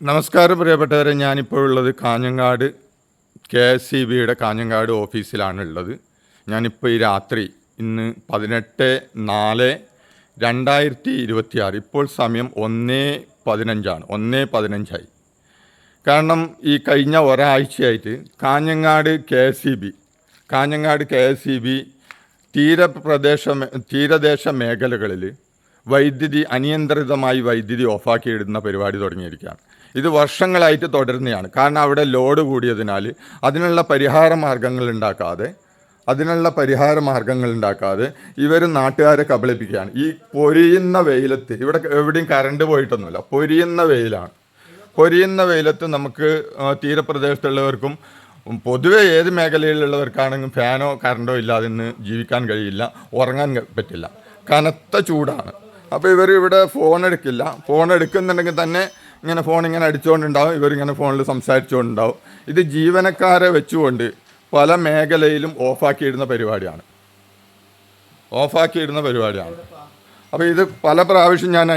നമസ്കാരം പ്രിയപ്പെട്ടവരെ, ഞാനിപ്പോൾ ഉള്ളത് കാഞ്ഞങ്ങാട് KSEBയുടെ കാഞ്ഞങ്ങാട് ഓഫീസിലാണുള്ളത്. ഞാനിപ്പോൾ ഈ രാത്രി ഇന്ന് 18/4/2026 ഇപ്പോൾ സമയം 1:15 1:15 കാരണം ഈ കഴിഞ്ഞ ഒരാഴ്ചയായിട്ട് കാഞ്ഞങ്ങാട് KSEB തീരദേശ മേഖലകളിൽ അനിയന്ത്രിതമായി വൈദ്യുതി ഓഫാക്കിയിടുന്ന പരിപാടി തുടങ്ങിയിരിക്കുകയാണ്. ഇത് വർഷങ്ങളായിട്ട് തുടരുന്നതാണ്. കാരണം അവിടെ ലോഡ് കൂടിയതിനാൽ അതിനുള്ള പരിഹാര മാർഗങ്ങൾ ഉണ്ടാക്കാതെ ഇവർ നാട്ടുകാരെ കബളിപ്പിക്കുകയാണ്. ഈ പൊരിയുന്ന വെയിലത്ത്, ഇവിടെ എവിടെയും കറണ്ട് പോയിട്ടൊന്നുമില്ല, പൊരിയുന്ന വെയിലത്ത് നമുക്ക് തീരപ്രദേശത്തുള്ളവർക്കും പൊതുവെ ഏത് മേഖലയിലുള്ളവർക്കാണെങ്കിലും ഫാനോ കറണ്ടോ ഇല്ലാതെ ഇന്ന് ജീവിക്കാൻ കഴിയില്ല, ഉറങ്ങാൻ പറ്റില്ല, കനത്ത ചൂടാണ്. അപ്പോൾ ഇവർ ഇവിടെ ഫോൺ എടുക്കുന്നുണ്ടെങ്കിൽ തന്നെ ഇങ്ങനെ അടിച്ചുകൊണ്ടുണ്ടാവും, ഇവരിങ്ങനെ ഫോണിൽ സംസാരിച്ചുകൊണ്ടുണ്ടാവും. ഇത് ജീവനക്കാരെ വെച്ചുകൊണ്ട് പല മേഖലയിലും ഓഫാക്കിയിടുന്ന പരിപാടിയാണ്. അപ്പോൾ ഇത് പല പ്രാവശ്യം ഞാൻ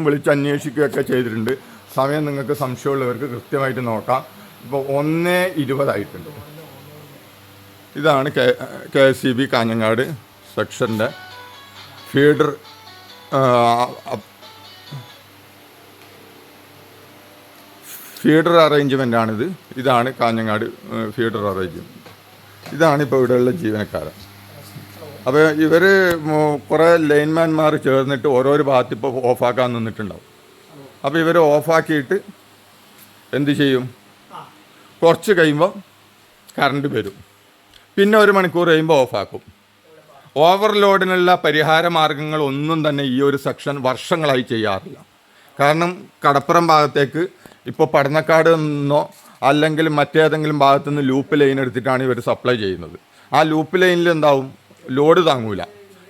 വിളിച്ചന്വേഷിക്കുകയൊക്കെ ചെയ്തിട്ടുണ്ട്. സമയം നിങ്ങൾക്ക് സംശയമുള്ളവർക്ക് കൃത്യമായിട്ട് നോക്കാം. ഇപ്പോൾ 1:20 ആയിട്ടുണ്ട്. ഇതാണ് KSEB കാഞ്ഞങ്ങാട് സെക്ഷൻ്റെ ഫീഡർ അറേഞ്ച്മെൻ്റാണിത്. ഇതാണ് കാഞ്ഞങ്ങാട് ഫീഡർ അറേഞ്ച്മെൻറ്റ്. ഇതാണിപ്പോൾ ഇവിടെയുള്ള ജീവനക്കാരൻ. അപ്പോൾ ഇവർ കുറേ ലൈൻമാൻമാർ ചേർന്നിട്ട് ഓരോരോ ഭാഗത്ത് ഇപ്പോൾ ഓഫാക്കാൻ നിന്നിട്ടുണ്ടാവും. അപ്പോൾ ഇവർ ഓഫാക്കിയിട്ട് എന്ത് ചെയ്യും? കുറച്ച് കഴിയുമ്പോൾ കറണ്ട് വരും, പിന്നെ 1 മണിക്കൂർ കഴിയുമ്പോൾ ഓഫാക്കും. ഓവർലോഡിനുള്ള പരിഹാര മാർഗങ്ങളൊന്നും തന്നെ ഈ ഒരു സെക്ഷൻ വർഷങ്ങളായി ചെയ്യാറില്ല. കാരണം കടപ്പുറം ഭാഗത്തേക്ക് ഇപ്പോൾ പടന്നക്കാട് നിന്നോ അല്ലെങ്കിൽ മറ്റേതെങ്കിലും ഭാഗത്തുനിന്ന് ലൂപ്പ് ലൈൻ എടുത്തിട്ടാണ് ഇവർ സപ്ലൈ ചെയ്യുന്നത്. ആ ലൂപ്പ് ലൈനിൽ എന്താവും? ലോഡ് താങ്ങൂല.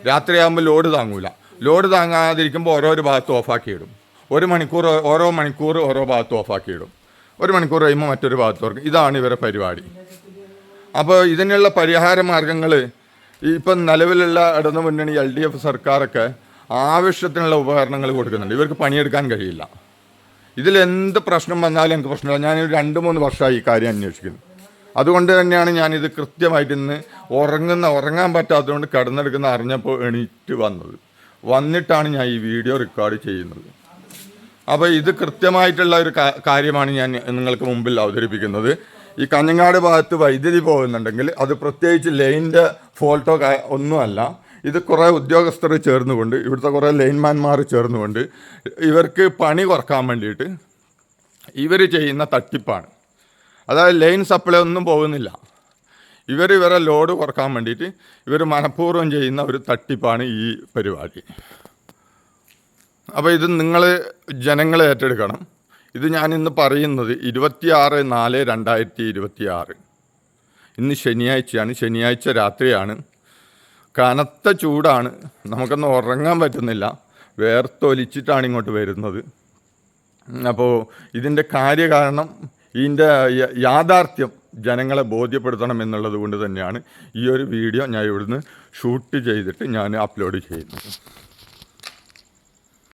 രാത്രിയാകുമ്പോൾ ലോഡ് താങ്ങാതിരിക്കുമ്പോൾ ഓരോരോ ഭാഗത്ത് ഓഫാക്കിയിടും. ഓരോ മണിക്കൂർ ഓരോ ഭാഗത്ത് ഓഫാക്കിയിടും. 1 മണിക്കൂർ കഴിയുമ്പോൾ മറ്റൊരു ഭാഗത്ത് ഓർക്കും. ഇതാണ് ഇവരുടെ പരിപാടി. അപ്പോൾ ഇതിനുള്ള പരിഹാര മാർഗങ്ങൾ ഇപ്പം നിലവിലുള്ള ഇടതുമുന്നണി LDF സർക്കാരൊക്കെ ആവശ്യത്തിനുള്ള ഉപകരണങ്ങൾ കൊടുക്കുന്നുണ്ട്. ഇവർക്ക് പണിയെടുക്കാൻ കഴിയില്ല. ഇതിലെന്ത് പ്രശ്നം വന്നാലും എനിക്ക് പ്രശ്നമില്ല. ഞാൻ 2-3 വർഷമായി ഈ കാര്യം അന്വേഷിക്കുന്നു. അതുകൊണ്ട് തന്നെയാണ് ഞാനിത് കൃത്യമായിട്ട് ഇന്ന് ഉറങ്ങാൻ പറ്റാത്തതുകൊണ്ട് കിടന്നെടുക്കുന്ന അറിഞ്ഞപ്പോൾ എണീറ്റ് വന്നിട്ടാണ് ഞാൻ ഈ വീഡിയോ റെക്കോർഡ് ചെയ്യുന്നത്. അപ്പോൾ ഇത് കൃത്യമായിട്ടുള്ള ഒരു കാര്യമാണ് ഞാൻ നിങ്ങൾക്ക് മുമ്പിൽ അവതരിപ്പിക്കുന്നത്. ഈ കാഞ്ഞങ്ങാട് ഭാഗത്ത് വൈദ്യുതി പോകുന്നുണ്ടെങ്കിൽ അത് പ്രത്യേകിച്ച് ലൈനിൻ്റെ ഫോൾട്ടോ ഒന്നുമല്ല. ഇത് കുറേ ഉദ്യോഗസ്ഥർ ചേർന്നുകൊണ്ട്, ഇവിടുത്തെ കുറേ ലൈൻമാൻമാർ ചേർന്നുകൊണ്ട് ഇവർക്ക് പണി കുറക്കാൻ വേണ്ടിയിട്ട് ഇവർ ചെയ്യുന്ന തട്ടിപ്പാണ്. അതായത് ലൈൻ സപ്ലൈ ഒന്നും പോകുന്നില്ല. ഇവരെ ലോഡ് കുറക്കാൻ വേണ്ടിയിട്ട് ഇവർ മനഃപൂർവ്വം ചെയ്യുന്ന ഒരു തട്ടിപ്പാണ് ഈ പരിപാടി. അപ്പോൾ ഇത് നിങ്ങൾ ജനങ്ങൾ ഏറ്റെടുക്കണം. ഇത് ഞാനിന്ന് പറയുന്നത് 26/4/2026. ഇന്ന് ശനിയാഴ്ചയാണ്. ശനിയാഴ്ച രാത്രിയാണ്. കനത്ത ചൂടാണ്. നമുക്കൊന്നും ഉറങ്ങാൻ പറ്റുന്നില്ല. വേർത്തൊലിച്ചിട്ടാണ് ഇങ്ങോട്ട് വരുന്നത്. അപ്പോൾ ഇതിൻ്റെ കാര്യകാരണം, ഇതിൻ്റെ യാഥാർത്ഥ്യം ജനങ്ങളെ ബോധ്യപ്പെടുത്തണം എന്നുള്ളത് കൊണ്ട് തന്നെയാണ് ഈ ഒരു വീഡിയോ ഞാൻ ഇവിടുന്ന് ഷൂട്ട് ചെയ്തിട്ട് ഞാൻ അപ്ലോഡ് ചെയ്യുന്നത്.